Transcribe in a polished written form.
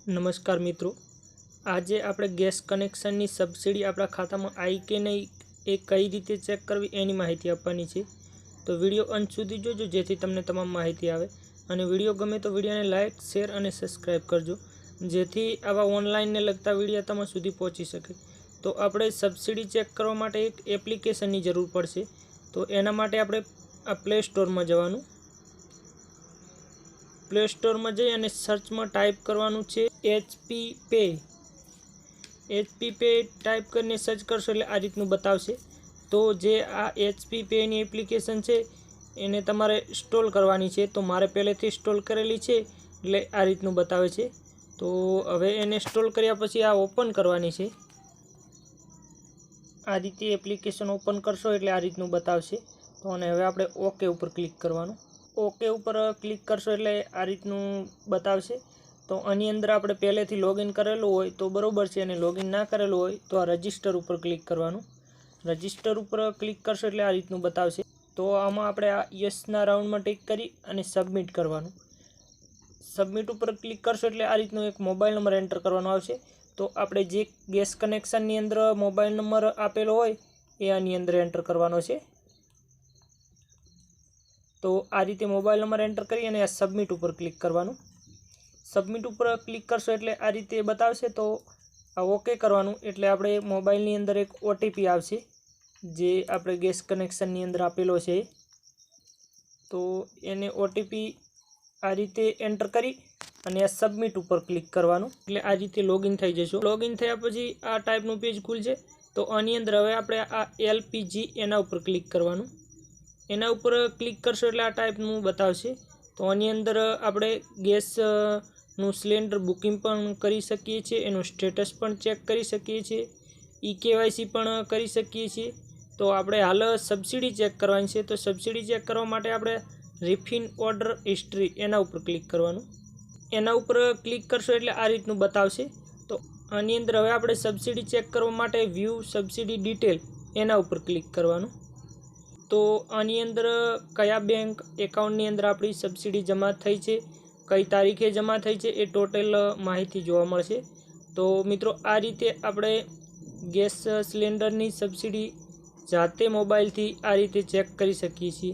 नमस्कार मित्रों, आज આપણે ગેસ કનેક્શનની સબસિડી આપણા ખાતામાં આવી કે નહીં એ કઈ રીતે ચેક કરવી એની માહિતી આપવાની છે। તો વિડીયો અંત સુધી જોજો જેથી તમને તમામ માહિતી આવે અને વિડીયો ગમે તો વિડીયોને લાઇક, શેર અને સબસ્ક્રાઇબ કરજો જેથી આવા ઓનલાઈનને લગતા વિડીયો તમારા સુધી પહોંચી શકે। તો આપણે સબસિડી ચેક કરવા માટે એક એપ્લિકેશનની જરૂર પડશે। તો એના માટે આપણે આ પ્લે સ્ટોરમાં જવાનું। प्ले स्टोर में जई अने सर्च में टाइप करवानुं छे HP पे। HP पे टाइप करने सर्च करशो एटले आ रीतनुं बतावशे। तो जे आ HP पे नी एप्लिकेशन छे एने तमारे इंस्टॉल करवानी छे। तो मारे पहेलेथी इंस्टॉल करेली छे एटले आ रीतनुं बतावे छे। तो हवे एने इंस्टॉल कर्या पछी आ ओपन करवानी छे। आ रीते एप्लिकेशन ओपन करशो एटले आ रीतनुं बतावशे। तो अने हवे आपणे ओके उपर क्लिक करवानुं। ओके उपर क्लिक करशो एटले आ रीतनुं बतावशे। तो आनी अंदर आपणे पहेलेथी लॉगिन करेलुं होय तो बरोबर छे अने लॉगिन ना करेलुं होय तो आ रजिस्टर उपर क्लिक करवानुं। रजिस्टर उपर क्लिक करशो एटले आ रीतनुं बतावशे। तो आमां आपणे आ यसना राउंड में टिक करी अने सबमिट करवानुं। सबमिट उपर क्लिक करशो एटले आ रीतनुं एक मोबाइल नंबर एंटर करवानो आवशे। तो आपणे जे गैस कनेक्शननी अंदर मोबाइल नंबर आपेलो होय ए आनी अंदर एंटर करवानो छे। तो आ रीते मोबाइल नंबर एंटर करी अने आ सबमिट उपर क्लिक करवानुं। सबमिट उपर क्लिक करशो एटले आ रीते बतावशे। तो आ ओके करवानुं एटले आपणे मोबाइलनी अंदर एक OTP आवशे जे आपणे गैस कनेक्शननी अंदर आपेलो छे। तो एने OTP आ रीते एंटर करी अने आ सबमिट उपर क्लिक करवानुं एटले आ रीते लॉगिन थई जशो। लॉगिन थया पछी आ टाइपनुं पेज खुलशे। तो आनी अंदर हवे आपणे आ LPG एना उपर क्लिक करवानुं। एना उपर क्लिक करशो एटले आ टाइपनुं बतावशे। तो आनी अंदर आपणे गैस નું સિલિન્ડર બુકિંગ પણ કરી શકીએ છીએ, એનું સ્ટેટસ પણ ચેક કરી શકીએ છીએ, EKYC પણ કરી શકીએ છીએ। તો આપણે હાલ સબસિડી ચેક કરવાની છે। તો સબસિડી ચેક કરવા માટે આપણે રિફિન ઓર્ડર હિસ્ટ્રી એના ઉપર ક્લિક કરવાનું। એના ઉપર ક્લિક કરશો એટલે આ રીતનું બતાવશે। તો આની અંદર હવે આપણે સબસિડી ચેક કરવા માટે વ્યૂ સબસિડી ડિટેલ એના ઉપર ક્લિક કરવાનું। તો આની અંદર કયા બેંક એકાઉન્ટની અંદર આપણી સબસિડી જમા થઈ છે, કઈ તારીખે જમા થઈ છે એ ટોટલ માહિતી જોવા મળશે। તો મિત્રો આ રીતે આપણે ગેસ સિલિન્ડરની સબસિડી જાતે મોબાઈલથી આ રીતે ચેક કરી શકીએ છીએ।